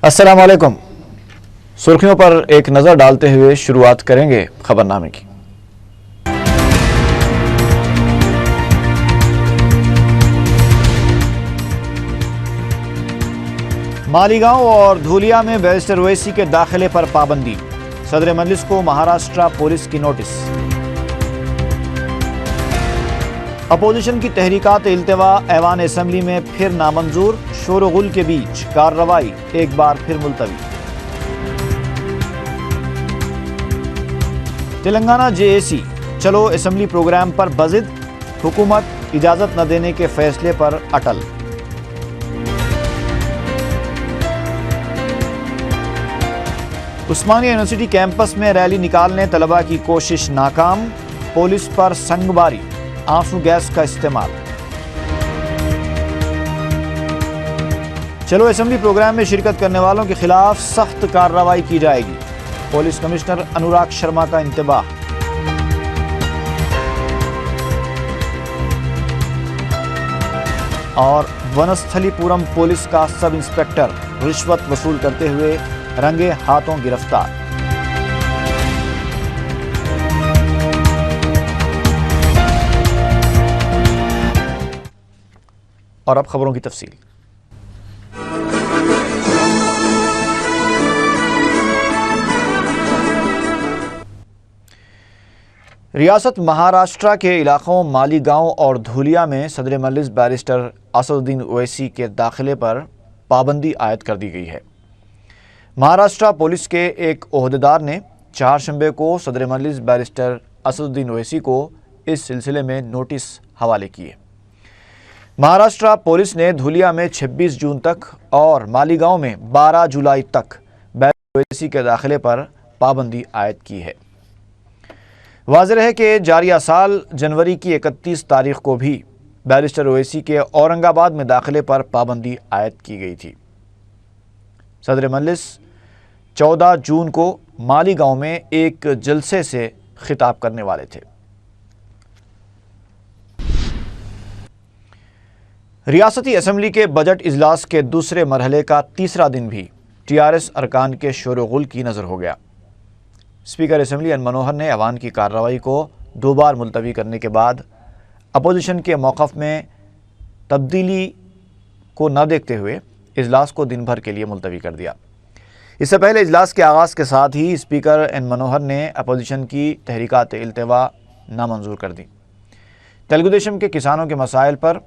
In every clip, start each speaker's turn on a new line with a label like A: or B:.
A: السلام علیکم۔ سرخیوں پر ایک نظر ڈالتے ہوئے شروعات کریں گے خبرنامے کی۔ مالیگاؤں اور دھولیا میں بیرسٹر اویسی کے داخلے پر پابندی، صدر مجلس کو مہاراشٹرا پولیس کی نوٹس۔ اپوزیشن کی تحریکات التوا ایوان اسمبلی میں پھر نامنظور، شور و غل کے بیچ کارروائی ایک بار پھر ملتوی۔ تلنگانہ جے اے سی چلو اسمبلی پروگرام پر بضد، حکومت اجازت نہ دینے کے فیصلے پر اٹل۔ عثمانیہ یونیورسٹی کیمپس میں ریلی نکالنے طلباء کی کوشش ناکام، پولیس پر سنگ باری، آنسو گیس کا استعمال۔ چلو اسمبلی پروگرام میں شرکت کرنے والوں کے خلاف سخت کارروائی کی جائے گی، پولیس کمشنر انوراگ شرما کا انتباہ۔ اور ونستھلی پورم پولیس کا سب انسپکٹر رشوت وصول کرتے ہوئے رنگے ہاتھوں گرفتار۔ اور اب خبروں کی تفصیل۔ ریاست مہاراشٹرا کے علاقوں مالیگاؤں اور دھولیا میں صدر مجلس بیرسٹر اسد الدین اویسی کے داخلے پر پابندی عائد کر دی گئی ہے۔ مہاراشٹرا پولیس کے ایک عہدیدار نے چہارشنبے کو صدر مجلس بیرسٹر اسد الدین اویسی کو اس سلسلے میں نوٹس حوالے کیے۔ مہاراشٹرا پولیس نے دھولیا میں 26 جون تک اور مالیگاؤں میں 12 جولائی تک بیرسٹر اویسی کے داخلے پر پابندی عائد کی ہے۔ واضح ہے کہ جاریہ سال جنوری کی 31 تاریخ کو بھی بیرسٹر اویسی کے اورنگ آباد میں داخلے پر پابندی عائد کی گئی تھی۔ صدر مجلس 14 جون کو مالیگاؤں میں ایک جلسے سے خطاب کرنے والے تھے۔ ریاستی اسمبلی کے بجٹ اجلاس کے دوسرے مرحلے کا تیسرا دن بھی ٹی آر ایس ارکان کے شور و غل کی نظر ہو گیا۔ اسپیکر اسمبلی این منوہر نے ایوان کی کارروائی کو 2 بار ملتوی کرنے کے بعد اپوزیشن کے موقف میں تبدیلی کو نہ دیکھتے ہوئے اجلاس کو دن بھر کے لیے ملتوی کر دیا۔ اس سے پہلے اجلاس کے آغاز کے ساتھ ہی اسپیکر این منوہر نے اپوزیشن کی تحریکات التوا نامنظور کر دی۔ تلگو دیشم کے کسانوں کے مسائل پر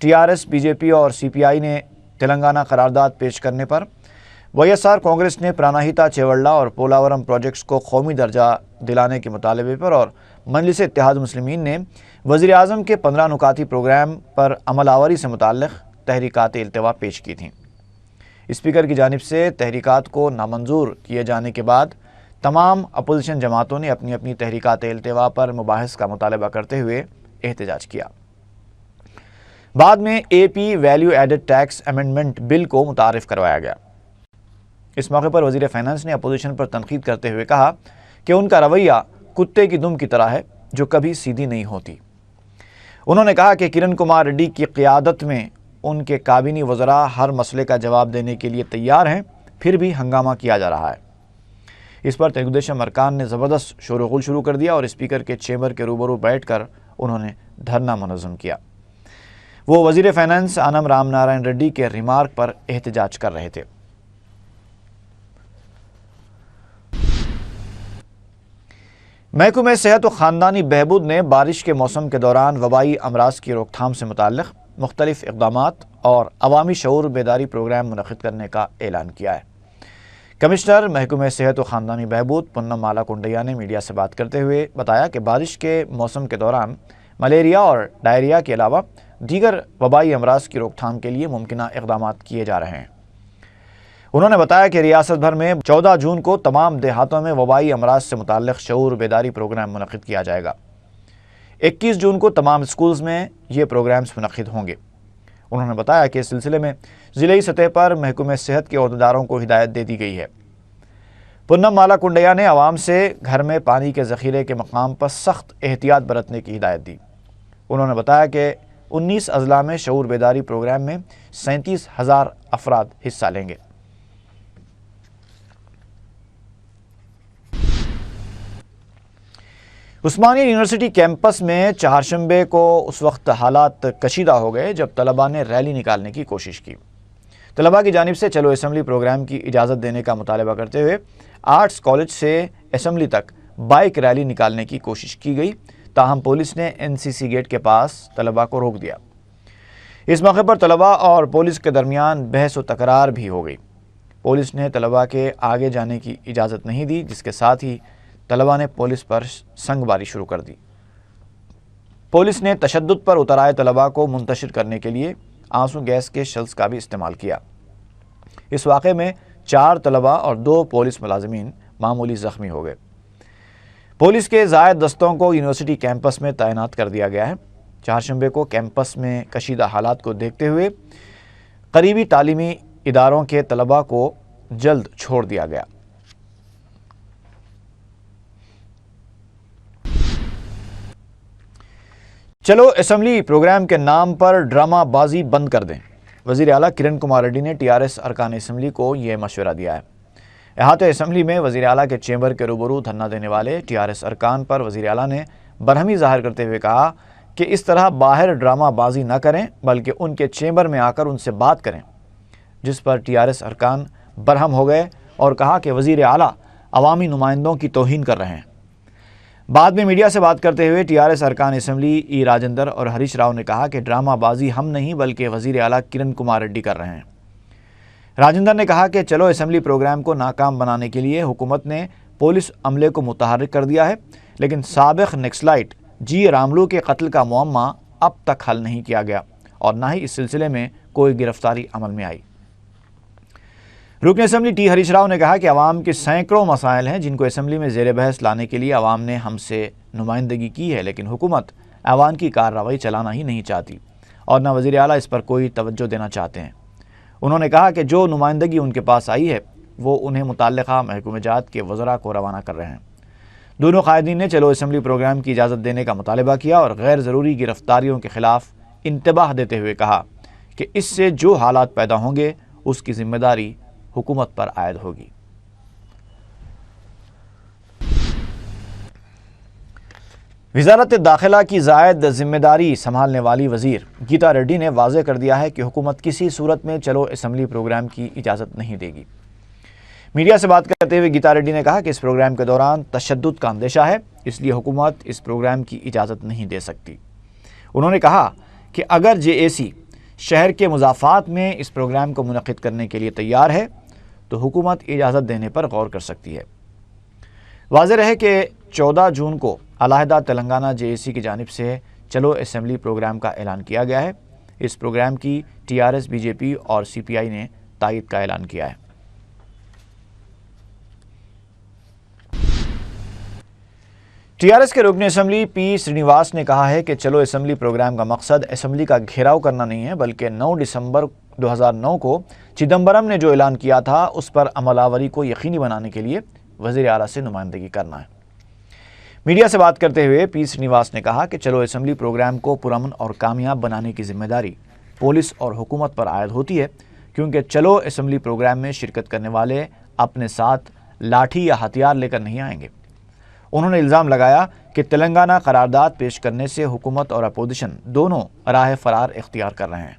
A: T R S, B J P اور سی پی آئی نے تلنگانہ قرارداد پیش کرنے پر، وائی ایس آر کانگریس نے پراناہیتا چیوڑلہ اور پولاورم پروجیکٹس کو قومی درجہ دلانے کے مطالبے پر، اور مجلس اتحاد مسلمین نے وزیر اعظم کے 15 نکاتی پروگرام پر عمل آوری سے متعلق تحریکات التوا پیش کی تھیں۔ اسپیکر کی جانب سے تحریکات کو نامنظور کیے جانے کے بعد تمام اپوزیشن جماعتوں نے اپنی اپنی تحریکات التوا پر مباحث کا مطالبہ کرتے ہوئے احتجاج کیا۔ بعد میں A P value added tax amendment bill کو متعارف کروایا گیا۔ اس موقع پر وزیر فائنانس نے اپوزیشن پر تنقید کرتے ہوئے کہا کہ ان کا رویہ کتے کی دم کی طرح ہے جو کبھی سیدھی نہیں ہوتی۔ انہوں نے کہا کہ کرن کمار ریڈی کی قیادت میں ان کے کابینی وزراء ہر مسئلے کا جواب دینے کے لیے تیار ہیں، پھر بھی ہنگامہ کیا جا رہا ہے۔ اس پر تلگو دیشم ارکان نے زبردست شور و غل شروع کر دیا اور اسپیکر کے چیمبر کے روبرو بیٹھ کر انہوں نے دھرنا منظم کیا۔ وہ وزیر فائنانس آنم رام نارائن ریڈی کے ریمارک پر احتجاج کر رہے تھے۔ محکمہ صحت و خاندانی بہبود نے بارش کے موسم کے دوران وبائی امراض کی روک تھام سے متعلق مختلف اقدامات اور عوامی شعور بیداری پروگرام منعقد کرنے کا اعلان کیا ہے۔ کمشنر محکمہ صحت و خاندانی بہبود پونم مالا کنڈیا نے میڈیا سے بات کرتے ہوئے بتایا کہ بارش کے موسم کے دوران ملیریا اور ڈائریا کے علاوہ دیگر وبائی امراض کی روک تھام کے لیے ممکنہ اقدامات کیے جا رہے ہیں۔ انہوں نے بتایا کہ ریاست بھر میں 14 جون کو تمام دیہاتوں میں وبائی امراض سے متعلق شعور بیداری پروگرام منعقد کیا جائے گا۔ 21 جون کو تمام اسکولز میں یہ پروگرامز منعقد ہوں گے۔ انہوں نے بتایا کہ اس سلسلے میں ضلعی سطح پر محکمہ صحت کے عہدیداروں کو ہدایت دے دی گئی ہے۔ پونم مالا کنڈیا نے عوام سے گھر میں پانی کے ذخیرے کے مقام پر سخت احتیاط برتنے کی ہدایت دی۔ انہوں نے بتایا کہ 19 اضلاع میں شعور بیداری پروگرام میں 37,000 افراد حصہ لیں گے۔ عثمانیہ یونیورسٹی کیمپس میں چہارشنبے کو اس وقت حالات کشیدہ ہو گئے جب طلباء نے ریلی نکالنے کی کوشش کی۔ طلباء کی جانب سے چلو اسمبلی پروگرام کی اجازت دینے کا مطالبہ کرتے ہوئے آرٹس کالج سے اسمبلی تک بائک ریلی نکالنے کی کوشش کی گئی، تاہم پولیس نے NCC گیٹ کے پاس طلباء کو روک دیا۔ اس موقع پر طلباء اور پولیس کے درمیان بحث و تکرار بھی ہو گئی۔ پولیس نے طلباء کے آگے جانے کی اجازت نہیں دی، جس کے ساتھ ہی طلباء نے پولیس پر سنگ باری شروع کر دی۔ پولیس نے تشدد پر اتر آئے طلباء کو منتشر کرنے کے لیے آنسو گیس کے شیلز کا بھی استعمال کیا۔ اس واقعے میں 4 طلباء اور 2 پولیس ملازمین معمولی زخمی ہو گئے۔ پولیس کے زائد دستوں کو یونیورسٹی کیمپس میں تعینات کر دیا گیا ہے۔ چہارشنبے کو کیمپس میں کشیدہ حالات کو دیکھتے ہوئے قریبی تعلیمی اداروں کے طلباء کو جلد چھوڑ دیا گیا۔ چلو اسمبلی پروگرام کے نام پر ڈرامہ بازی بند کر دیں، وزیر اعلیٰ کرن کمار ریڈی نے TRS ارکان اسمبلی کو یہ مشورہ دیا ہے۔ احاطہ اسمبلی میں وزیر اعلیٰ کے چیمبر کے روبرو دھرنا دینے والے TRS ارکان پر وزیر اعلیٰ نے برہمی ظاہر کرتے ہوئے کہا کہ اس طرح باہر ڈرامہ بازی نہ کریں بلکہ ان کے چیمبر میں آ کر ان سے بات کریں، جس پر TRS ارکان برہم ہو گئے اور کہا کہ وزیر اعلیٰ عوامی نمائندوں کی توہین کر رہے ہیں۔ بعد میں میڈیا سے بات کرتے ہوئے TRS ارکان اسمبلی ای راجندر اور ہریش راؤ نے کہا کہ ڈرامہ بازی ہم نہیں بلکہ وزیر اعلیٰ کرن کمار ریڈی کر رہے ہیں۔ راجندر نے کہا کہ چلو اسمبلی پروگرام کو ناکام بنانے کے لیے حکومت نے پولیس عملے کو متحرک کر دیا ہے، لیکن سابق نکسلائٹ جی راملو کے قتل کا معمہ اب تک حل نہیں کیا گیا اور نہ ہی اس سلسلے میں کوئی گرفتاری عمل میں آئی۔ رکن اسمبلی ٹی ہریش راؤ نے کہا کہ عوام کے سینکڑوں مسائل ہیں جن کو اسمبلی میں زیر بحث لانے کے لیے عوام نے ہم سے نمائندگی کی ہے، لیکن حکومت ایوان کی کارروائی چلانا ہی نہیں چاہتی اور نہ وزیر اعلیٰ اس پر کوئی توجہ دینا چاہتے ہیں۔ انہوں نے کہا کہ جو نمائندگی ان کے پاس آئی ہے وہ انہیں متعلقہ محکمہ جات کے وزراء کو روانہ کر رہے ہیں۔ دونوں قائدین نے چلو اسمبلی پروگرام کی اجازت دینے کا مطالبہ کیا اور غیر ضروری گرفتاریوں کے خلاف انتباہ دیتے ہوئے کہا کہ اس سے جو حالات پیدا ہوں گے اس کی ذمہ داری حکومت پر عائد ہوگی۔ وزارت داخلہ کی زائد ذمہ داری سنبھالنے والی وزیر گیتا ریڈی نے واضح کر دیا ہے کہ حکومت کسی صورت میں چلو اسمبلی پروگرام کی اجازت نہیں دے گی۔ میڈیا سے بات کرتے ہوئے گیتا ریڈی نے کہا کہ اس پروگرام کے دوران تشدد کا اندیشہ ہے، اس لیے حکومت اس پروگرام کی اجازت نہیں دے سکتی۔ انہوں نے کہا کہ اگر JAC شہر کے مضافات میں اس پروگرام کو منعقد کرنے کے لیے تیار ہے تو حکومت اجازت دینے پر غور کر سکتی ہے۔ واضح رہے کہ 14 جون کو علیحدہ تلنگانہ JAC کی جانب سے چلو اسمبلی پروگرام کا اعلان کیا گیا ہے۔ اس پروگرام کی TRS BJP اور CPI نے تائید کا اعلان کیا ہے۔ TRS کے رکن اسمبلی P سرینیواس نے کہا ہے کہ چلو اسمبلی پروگرام کا مقصد اسمبلی کا گھیراؤ کرنا نہیں ہے بلکہ 9 دسمبر 2009 کو چدمبرم نے جو اعلان کیا تھا اس پر عمل آوری کو یقینی بنانے کے لیے وزیر اعلیٰ سے نمائندگی کرنا ہے۔ میڈیا سے بات کرتے ہوئے P سرینیواس نے کہا کہ چلو اسمبلی پروگرام کو پرامن اور کامیاب بنانے کی ذمہ داری پولیس اور حکومت پر عائد ہوتی ہے، کیونکہ چلو اسمبلی پروگرام میں شرکت کرنے والے اپنے ساتھ لاٹھی یا ہتھیار لے کر نہیں آئیں گے۔ انہوں نے الزام لگایا کہ تلنگانہ قرارداد پیش کرنے سے حکومت اور اپوزیشن دونوں راہ فرار اختیار کر رہے ہیں۔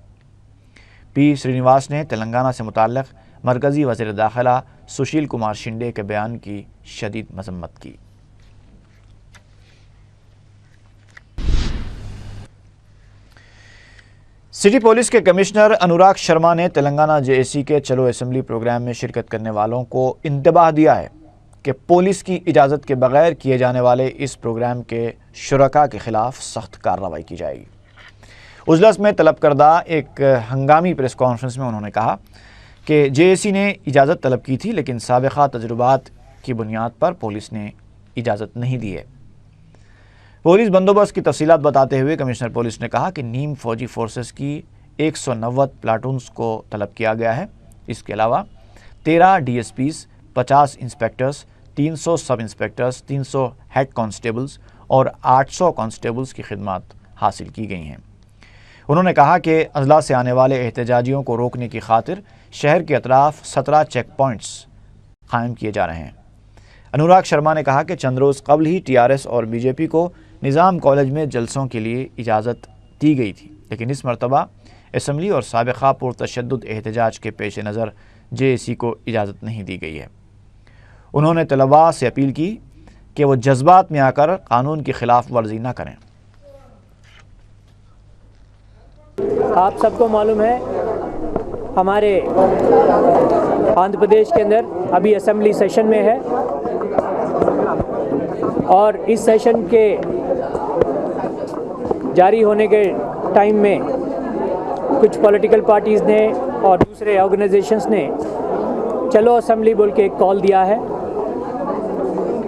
A: P سرینیواس نے تلنگانہ سے متعلق مرکزی وزیر داخلہ سشیل کمار شنڈے کے بیان کی شدید مذمت کی۔ سٹی پولیس کے کمشنر انوراگ شرما نے تلنگانہ JAC کے چلو اسمبلی پروگرام میں شرکت کرنے والوں کو انتباہ دیا ہے کہ پولیس کی اجازت کے بغیر کیے جانے والے اس پروگرام کے شرکاء کے خلاف سخت کارروائی کی جائے گی۔ اجلاس میں طلب کردہ ایک ہنگامی پریس کانفرنس میں انہوں نے کہا کہ JAC نے اجازت طلب کی تھی لیکن سابقہ تجربات کی بنیاد پر پولیس نے اجازت نہیں دی ہے۔ پولیس بندوبست کی تفصیلات بتاتے ہوئے کمشنر پولیس نے کہا کہ نیم فوجی فورسز کی 190 پلاٹونز کو طلب کیا گیا ہے۔ اس کے علاوہ 13 DSPs، 50 انسپیکٹرز، 300 سب انسپیکٹرز، 300 ہیڈ کانسٹیبلز اور 800 کانسٹیبلز کی خدمات حاصل کی گئی ہیں۔ انہوں نے کہا کہ اضلاع سے آنے والے احتجاجیوں کو روکنے کی خاطر شہر کے اطراف 17 چیک پوائنٹس قائم کیے جا رہے ہیں۔ انوراگ شرما نے کہا کہ چند روز قبل ہی TRS اور BJP کو نظام کالج میں جلسوں کے لیے اجازت دی گئی تھی، لیکن اس مرتبہ اسمبلی اور سابقہ پرتشدد احتجاج کے پیش نظر JAC کو اجازت نہیں دی گئی ہے۔ انہوں نے طلباء سے اپیل کی کہ وہ جذبات میں آ کر قانون کی خلاف ورزی نہ کریں۔
B: آپ سب کو معلوم ہے ہمارے آندھرا پردیش کے اندر ابھی اسمبلی سیشن میں ہے، اور اس سیشن کے جاری ہونے کے ٹائم میں کچھ پولیٹیکل پارٹیز نے اور دوسرے آرگنائزیشنز نے چلو اسمبلی بول کے ایک کال دیا ہے۔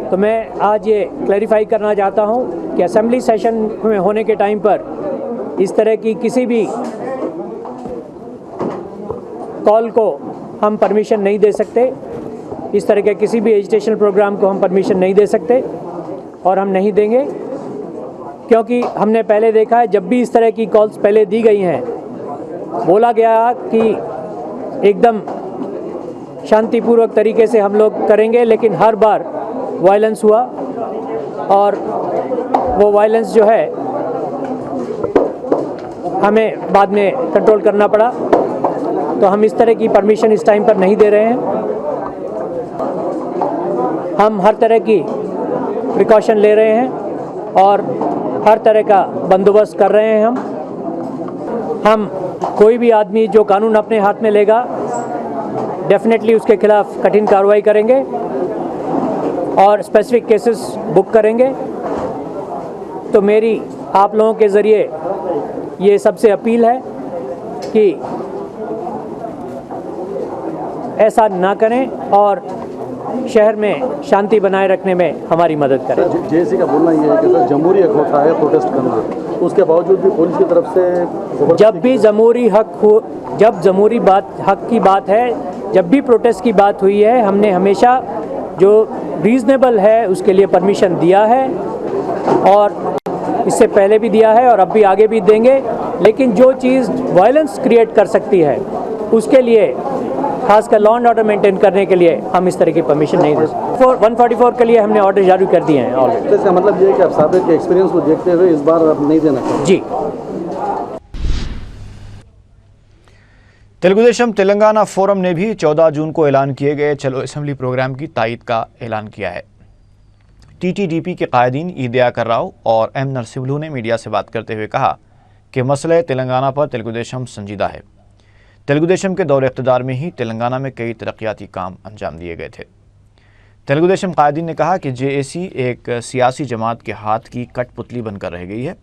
B: تو میں آج یہ کلیریفائی کرنا چاہتا ہوں کہ اسمبلی سیشن میں ہونے کے ٹائم پر اس طرح کی کسی بھی کال کو ہم پرمیشن نہیں دے سکتے، اس طرح کے کسی بھی ایجوٹیشنل پروگرام کو ہم پرمیشن نہیں دے سکتے، اور ہم نہیں دیں گے، کیونکہ ہم نے پہلے دیکھا ہے جب بھی اس طرح کی کالز پہلے دی گئی ہیں بولا گیا کہ ایک دم شانتی پوروک طریقے سے ہم لوگ کریں گے، لیکن ہر بار وائلنس ہوا، اور وہ وائلنس جو ہے ہمیں بعد میں کنٹرول کرنا پڑا۔ تو ہم اس طرح کی پرمیشن اس ٹائم پر نہیں دے رہے ہیں۔ ہم ہر طرح کی پریکاشن لے رہے ہیں اور ہر طرح کا بندوبست کر رہے ہیں۔ ہم کوئی بھی آدمی جو قانون اپنے ہاتھ میں لے گا ڈیفینیٹلی اس کے خلاف کٹھن کارروائی کریں گے اور اسپیسیفک کیسز بک کریں گے۔ تو میری آپ لوگوں کے ذریعے یہ سب سے اپیل ہے کہ ایسا نہ کریں اور شہر میں شانتی بنائے رکھنے میں ہماری مدد کریں۔
C: JAC کا بولنا یہ ہے کہ سر جمہوری حق ہوتا ہے پروٹیسٹ کرنا، اس کے باوجود بھی پولیس کی طرف سے
B: جب بھی جمہوری حق ہو، جب جمہوری حق کی بات ہے، جب بھی پروٹیسٹ کی بات ہوئی ہے، ہم نے ہمیشہ جو ریزنیبل ہے اس کے لیے پرمیشن دیا ہے، اور اس سے پہلے بھی دیا ہے اور اب بھی آگے بھی دیں گے۔ لیکن جو چیز وائلنس کریٹ کر سکتی ہے اس کے لیے، خاص کر لا اینڈ آرڈر مینٹین کرنے کے لیے، ہم اس طرح کی پرمیشن نہیں دے سکتے۔ 144 کے لیے ہم نے آرڈر جاری کر دیے ہیں آلریڈی۔
C: اس کا مطلب یہ ہے کہ آپ سابق کے ایکسپیرینس کو دیکھتے ہوئے اس بار آپ نہیں دینا چاہتے؟
B: جی۔
A: تلگو دیشم تلنگانہ فورم نے بھی 14 جون کو اعلان کیے گئے چلو اسمبلی پروگرام کی تائید کا اعلان کیا ہے۔ TTDP کے قائدین ای دیاکر راؤ اور M نرسملو نے میڈیا سے بات کرتے ہوئے کہا کہ مسئلہ تلنگانہ پر تلگو دیشم سنجیدہ ہے۔ تلگو دیشم کے دور اقتدار میں ہی تلنگانہ میں کئی ترقیاتی کام انجام دیے گئے تھے۔ تلگو دیشم قائدین نے کہا کہ JAC ایک سیاسی جماعت کے ہاتھ کی کٹ پتلی بن کر رہ گئی ہے۔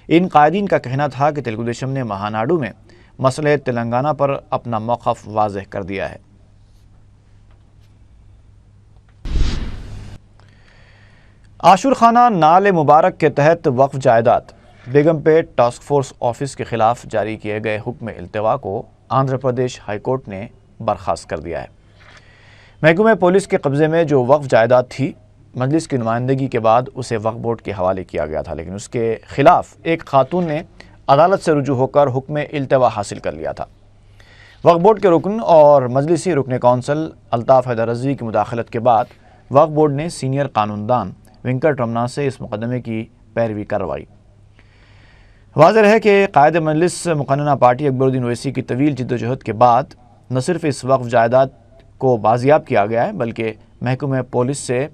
A: ان قائدین کا کہنا تھا کہ تلگو دیشم نے مہاناڈو میں مسئلہ تلنگانہ پر اپنا موقف واضح کر دیا ہے۔ عاشور خانہ نال مبارک کے تحت وقف جائیداد بیگم پیٹ ٹاسک فورس آفس کے خلاف جاری کیے گئے حکم التوا کو آندھرا پردیش ہائی کورٹ نے برخاست کر دیا ہے۔ محکمہ پولیس کے قبضے میں جو وقف جائیداد تھی، مجلس کی نمائندگی کے بعد اسے وقف بورڈ کے حوالے کیا گیا تھا، لیکن اس کے خلاف ایک خاتون نے عدالت سے رجوع ہو کر حکم التوا حاصل کر لیا تھا۔ وقف بورڈ کے رکن اور مجلسی رکن کونسل الطاف حیدر رضوی کی مداخلت کے بعد وقف بورڈ نے سینئر قانون دان وینکٹ رمنا سے اس مقدمے کی پیروی کروائی۔ واضح ہے کہ قائد مجلس مقننہ پارٹی اکبر الدین اویسی کی طویل جدوجہد کے بعد نہ صرف اس وقف جائیداد کو بازیاب کیا گیا ہے، بلکہ محکمہ پولیس سے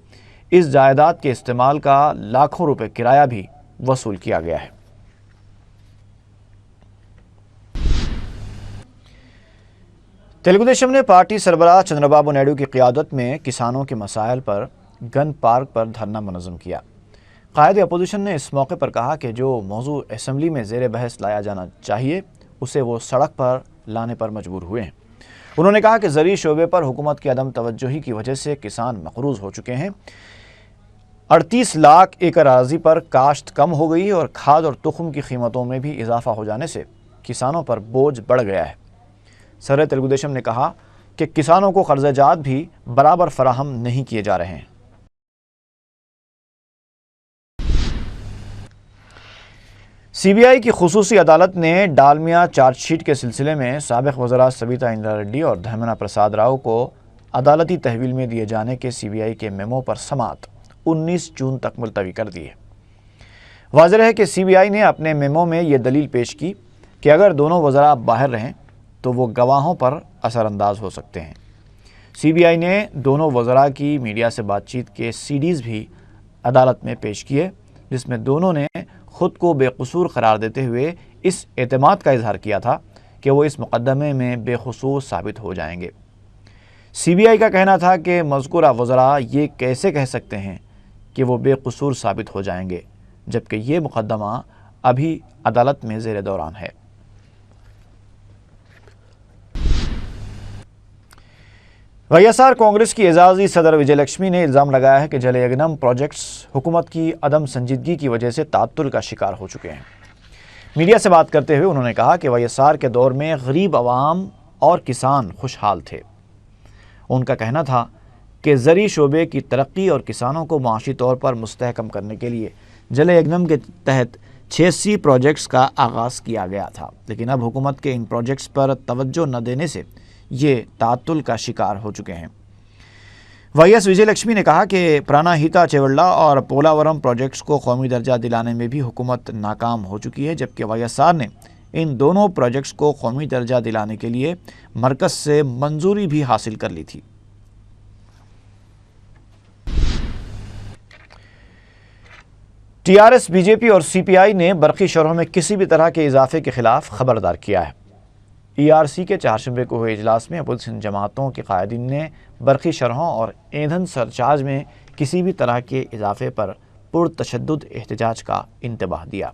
A: اس جائیداد کے استعمال کا لاکھوں روپے کرایہ بھی وصول کیا گیا ہے۔ تلگو دیشم نے پارٹی سربراہ چندر بابو نائیڈو کی قیادت میں کسانوں کے مسائل پر گن پارک پر دھرنا منظم کیا۔ قائد اپوزیشن نے اس موقع پر کہا کہ جو موضوع اسمبلی میں زیر بحث لایا جانا چاہیے اسے وہ سڑک پر لانے پر مجبور ہوئے ہیں۔ انہوں نے کہا کہ زرعی شعبے پر حکومت کی عدم توجہی کی وجہ سے کسان مقروض ہو چکے ہیں۔ 38 لاکھ ایکڑ اراضی پر کاشت کم ہو گئی اور کھاد اور تخم کی قیمتوں میں بھی اضافہ ہو جانے سے کسانوں پر بوجھ بڑھ گیا ہے۔ صدر تلگو دیشم نے کہا کہ کسانوں کو قرضہ جات بھی برابر فراہم نہیں کیے جا رہے ہیں۔ CBI کی خصوصی عدالت نے ڈالمیا چارج شیٹ کے سلسلے میں سابق وزراء سبیتا اندرا ریڈی اور دھرمیندر پرساد راؤ کو عدالتی تحویل میں دیے جانے کے CBI کے میمو پر سماعت 19 جون تک ملتوی کر دی ہے۔ واضح ہے کہ CBI نے اپنے میمو میں یہ دلیل پیش کی کہ اگر دونوں وزراء باہر رہیں تو وہ گواہوں پر اثر انداز ہو سکتے ہیں۔ CBI نے دونوں وزراء کی میڈیا سے بات چیت کے CDs بھی عدالت میں پیش کیے، جس میں دونوں نے خود کو بے قصور قرار دیتے ہوئے اس اعتماد کا اظہار کیا تھا کہ وہ اس مقدمے میں بے قصور ثابت ہو جائیں گے۔ CBI کا کہنا تھا کہ مذکورہ وزراء یہ کیسے کہہ سکتے ہیں کہ وہ بے قصور ثابت ہو جائیں گے، جبکہ یہ مقدمہ ابھی عدالت میں زیر دوران ہے۔ YSR کانگریس کی اعزازی صدر وجے لکشمی نے الزام لگایا ہے کہ جل یگنم پروجیکٹس حکومت کی عدم سنجیدگی کی وجہ سے تعطل کا شکار ہو چکے ہیں۔ میڈیا سے بات کرتے ہوئے انہوں نے کہا کہ YSR کے دور میں غریب عوام اور کسان خوشحال تھے۔ ان کا کہنا تھا کہ زرعی شعبے کی ترقی اور کسانوں کو معاشی طور پر مستحکم کرنے کے لیے جل یگنم کے تحت 86 پروجیکٹس کا آغاز کیا گیا تھا، لیکن اب حکومت کے ان پروجیکٹس پر توجہ نہ دینے سے یہ تعطل کا شکار ہو چکے ہیں۔ YS وجے لکشمی نے کہا کہ پرانا ہیتا چیولڈا اور پولاورم پروجیکٹس کو قومی درجہ دلانے میں بھی حکومت ناکام ہو چکی ہے، جبکہ YSR نے ان دونوں پروجیکٹس کو قومی درجہ دلانے کے لیے مرکز سے منظوری بھی حاصل کر لی تھی۔ TRS، BJP اور CPI نے برقی شرحوں میں کسی بھی طرح کے اضافے کے خلاف خبردار کیا ہے۔ ERC کے چہارشنبے کو ہوئے اجلاس میں اپوزیشن جماعتوں کے قائدین نے برقی شرحوں اور ایندھن سرچارج میں کسی بھی طرح کے اضافے پر پرتشدد احتجاج کا انتباہ دیا۔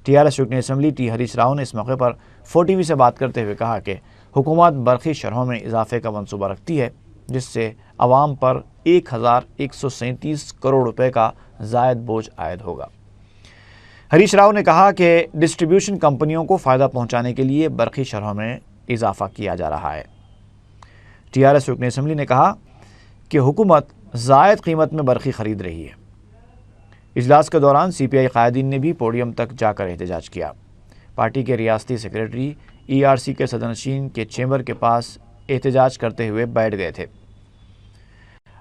A: TRS رکن اسمبلی T ہریش راؤ نے اس موقع پر 4TV سے بات کرتے ہوئے کہا کہ حکومت برقی شرحوں میں اضافے کا منصوبہ رکھتی ہے، جس سے عوام پر 1137 کروڑ روپے کا زائد بوجھ عائد ہوگا۔ ہریش راؤ نے کہا کہ ڈسٹریبیوشن کمپنیوں کو فائدہ پہنچانے کے لیے برقی شرحوں میں اضافہ کیا جا رہا ہے۔ TRS رکن اسمبلی نے کہا کہ حکومت زائد قیمت میں برقی خرید رہی ہے۔ اجلاس کے دوران CPI قائدین نے بھی پوڈیم تک جا کر احتجاج کیا۔ پارٹی کے ریاستی سیکریٹری ERC کے صدرنشین کے چیمبر کے پاس احتجاج کرتے ہوئے بیٹھ گئے تھے۔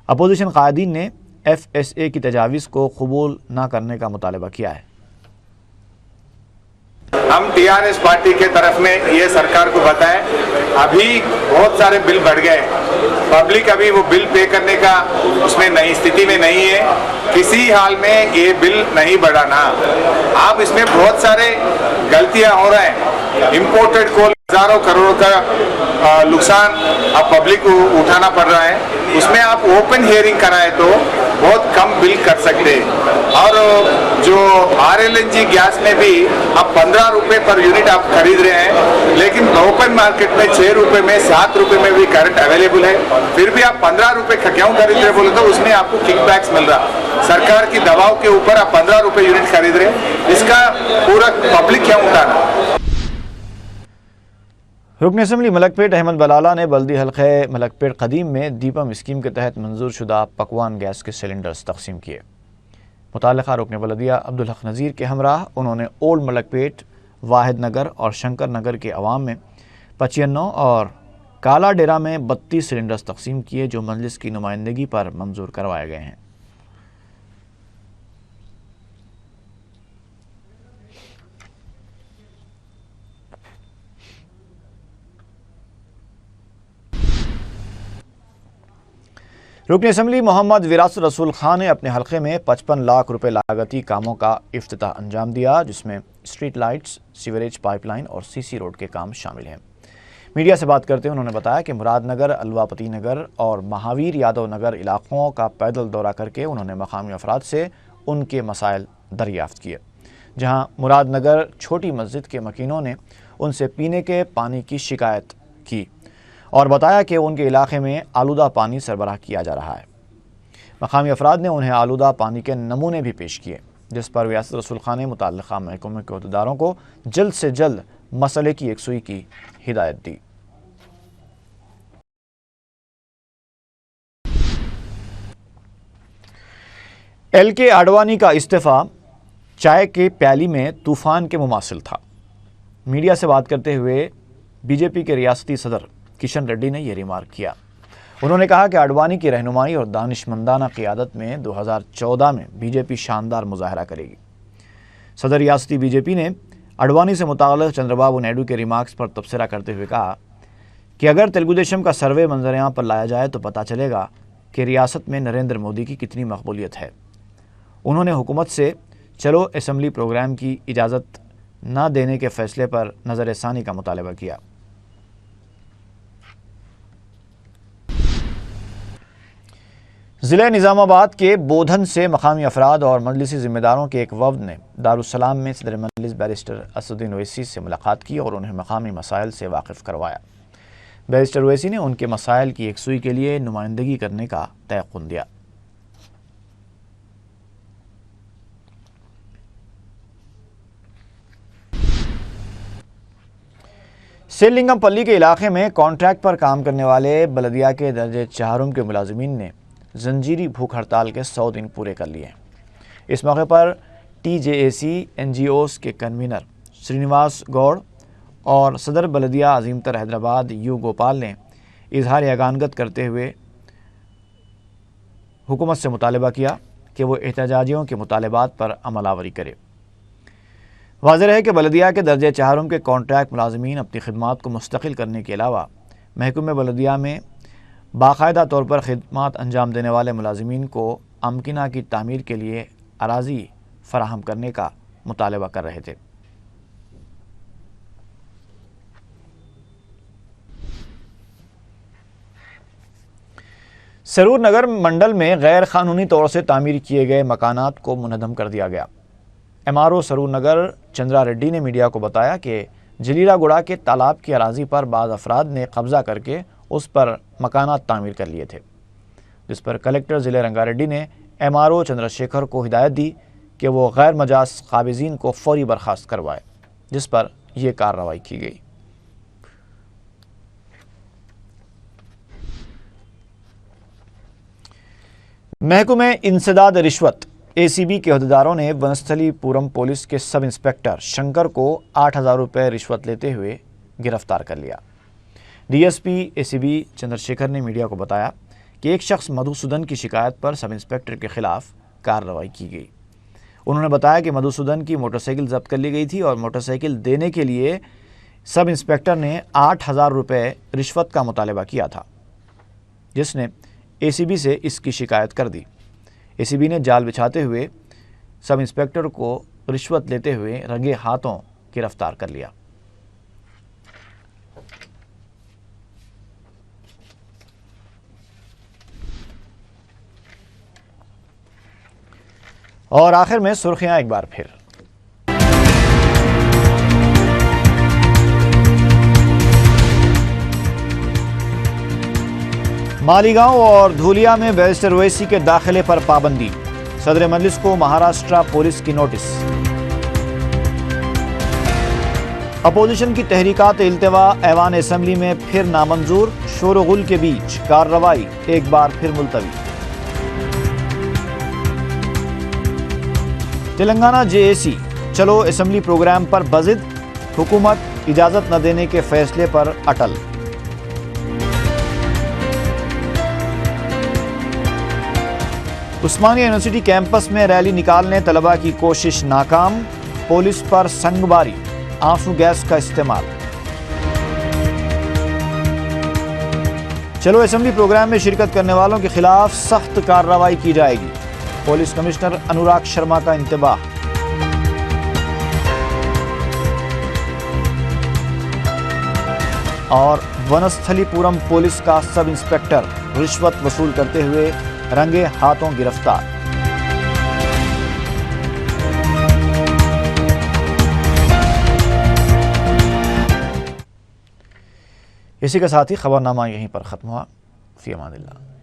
A: اپوزیشن قائدین نے FSA کی تجاویز کو قبول نہ کرنے کا مطالبہ کیا ہے۔
D: ہم TRS پارٹی کے طرف میں یہ سرکار کو بتائیں، ابھی بہت سارے بل بڑھ گئے، پبلک ابھی وہ بل پے کرنے کا اس میں نئی استھتی میں نہیں ہے، کسی حال میں یہ بل نہیں بڑھانا۔ آپ اس میں بہت سارے غلطیاں ہو رہے ہیں، امپورٹڈ کول ہزاروں کروڑ کا نقصان اب پبلک کو اٹھانا پڑ رہا ہے، اس میں آپ اوپن ہیئرنگ کرائے تو بہت کم بل کر سکتے ہیں۔ اور جو RLNG گیس میں بھی اب 15 روپے پر یونٹ آپ خرید رہے ہیں، لیکن اوپن مارکیٹ میں 6 روپے میں 7 روپے میں بھی کرنٹ اویلیبل ہے، پھر بھی آپ 15 روپے کیوں خرید رہے بولے تو اس میں آپ کو کک بیکس مل رہا۔ سرکار کی دباؤ کے اوپر آپ 15 روپے یونٹ خرید رہے ہیں، اس کا پورا پبلک کیوں اٹھانا؟
A: رکن اسمبلی ملک پیٹ احمد بلالہ نے بلدی حلقہ ملک پیٹ قدیم میں دیپم اسکیم کے تحت منظور شدہ پکوان گیس کے سلنڈرز تقسیم کیے۔ متعلقہ رکن بلدیہ عبدالحق نذیر کے ہمراہ انہوں نے اولڈ ملک پیٹ، واحد نگر اور شنکر نگر کے عوام میں 95 اور کالا ڈیرا میں 32 سلنڈرز تقسیم کیے، جو مجلس کی نمائندگی پر منظور کروائے گئے ہیں۔ رکن اسمبلی محمد وراثت رسول خان نے اپنے حلقے میں 55 لاکھ روپے لاگتی کاموں کا افتتاح انجام دیا، جس میں street lights, sewerage pipe line اور CC روڈ کے کام شامل ہیں۔ میڈیا سے بات کرتے ہوئے انہوں نے بتایا کہ مراد نگر، الواپتی نگر اور مہاویر یادو نگر علاقوں کا پیدل دورہ کر کے انہوں نے مقامی افراد سے ان کے مسائل دریافت کیے، جہاں مراد نگر چھوٹی مسجد کے مکینوں نے ان سے پینے کے پانی کی شکایت کی اور بتایا کہ ان کے علاقے میں آلودہ پانی سربراہ کیا جا رہا ہے۔ مقامی افراد نے انہیں آلودہ پانی کے نمونے بھی پیش کیے، جس پر وراثت رسول خان نے متعلقہ محکمے کے عہدیداروں کو جلد سے جلد مسئلے کی یکسوئی کی ہدایت دی۔ LK آڈوانی کا استعفیٰ چائے کے پیالی میں طوفان کے مماثل تھا۔ میڈیا سے بات کرتے ہوئے BJP کے ریاستی صدر کشن ریڈی نے یہ ریمارک کیا۔ انہوں نے کہا کہ اڈوانی کی رہنمائی اور دانشمندانہ قیادت میں 2014 میں بی جے پی شاندار مظاہرہ کرے گی۔ صدر ریاستی بی جے پی نے اڈوانی سے متعلق چندر بابو نائیڈو کے ریمارکس پر تبصرہ کرتے ہوئے کہا کہ اگر تلگو دیشم کا سروے منظر عام پر لایا جائے تو پتہ چلے گا کہ ریاست میں نریندر مودی کی کتنی مقبولیت ہے۔ انہوں نے حکومت سے چلو اسمبلی پروگرام کی اجازت نہ دینے کے فیصلے پر نظر ثانی کا مطالبہ کیا۔ ضلع نظام آباد کے بودھن سے مقامی افراد اور مجلسی ذمہ داروں کے ایک وفد نے دارالسلام میں صدر مجلس بیرسٹر اسدالدین اویسی سے ملاقات کی اور انہیں مقامی مسائل سے واقف کروایا۔ بیرسٹر اویسی نے ان کے مسائل کی یکسوئی کے لیے نمائندگی کرنے کا تیقن دیا۔ سیلنگم پلی کے علاقے میں کانٹریکٹ پر کام کرنے والے بلدیہ کے درجہ چہارم کے ملازمین نے زنجیری بھوک ہڑتال کے 100 دن پورے کر لیے ہیں۔ اس موقع پر ٹی جے اے سی این جی اوز کے کنوینر سرینیواس گوڑ اور صدر بلدیہ عظیم تر حیدرآباد یو گوپال نے اظہار یگانگت کرتے ہوئے حکومت سے مطالبہ کیا کہ وہ احتجاجیوں کے مطالبات پر عمل آوری کرے۔ واضح ہے کہ بلدیہ کے درجہ چہارم کے کانٹریکٹ ملازمین اپنی خدمات کو مستقل کرنے کے علاوہ محکمہ بلدیہ میں باقاعدہ طور پر خدمات انجام دینے والے ملازمین کو امکنہ کی تعمیر کے لیے اراضی فراہم کرنے کا مطالبہ کر رہے تھے۔ سرور نگر منڈل میں غیر قانونی طور سے تعمیر کیے گئے مکانات کو منہدم کر دیا گیا۔ ایم آر او سرور نگر چندرا ریڈی نے میڈیا کو بتایا کہ جلیلا گڑا کے تالاب کی اراضی پر بعض افراد نے قبضہ کر کے اس پر مکانات تعمیر کر لیے تھے، جس پر کلکٹر ضلع رنگا ریڈی نے M R O Chandra Shekhar کو ہدایت دی کہ وہ غیر مجاز قابضین کو فوری برخاست کروائے، جس پر یہ کارروائی کی گئی۔ محکمہ انسداد رشوت اے سی بی کے عہدیداروں نے ونستھلی پورم پولیس کے سب انسپکٹر شنکر کو 8,000 روپے رشوت لیتے ہوئے گرفتار کر لیا۔ ڈی ایس پی اے سی بی چندر شیکھر نے میڈیا کو بتایا کہ ایک شخص مدھوسودن کی شکایت پر سب انسپکٹر کے خلاف کارروائی کی گئی۔ انہوں نے بتایا کہ مدھوسودن کی موٹر سائیکل ضبط کر لی گئی تھی اور موٹر سائیکل دینے کے لیے سب انسپکٹر نے 8,000 روپے رشوت کا مطالبہ کیا تھا، جس نے اے سی بی سے اس کی شکایت کر دی۔ اے سی بی نے جال بچھاتے ہوئے سب انسپکٹر کو رشوت لیتے ہوئے رنگے ہاتھوں گرفتار کر لیا۔ اور آخر میں سرخیاں ایک بار پھر۔ مالیگاؤں اور دھولیا میں بیرسٹر اویسی کے داخلے پر پابندی، صدر مجلس کو مہاراشٹرا پولیس کی نوٹس۔ اپوزیشن کی تحریکات التوا ایوان اسمبلی میں پھر نامنظور، شور و غل کے بیچ کارروائی ایک بار پھر ملتوی۔ تلنگانہ جے اے سی چلو اسمبلی پروگرام پر بضد، حکومت اجازت نہ دینے کے فیصلے پر اٹل۔ عثمانیہ یونیورسٹی کیمپس میں ریلی نکالنے طلباء کی کوشش ناکام، پولیس پر سنگ باری، آنسو گیس کا استعمال۔ چلو اسمبلی پروگرام میں شرکت کرنے والوں کے خلاف سخت کارروائی کی جائے گی، پولیس کمشنر انوراگ شرما کا انتباہ۔ اور ونستھلی پورم پولیس کا سب انسپکٹر رشوت وصول کرتے ہوئے رنگے ہاتھوں گرفتار۔ اسی کے ساتھ ہی خبرنامہ یہیں پر ختم ہوا۔ فی امان اللہ۔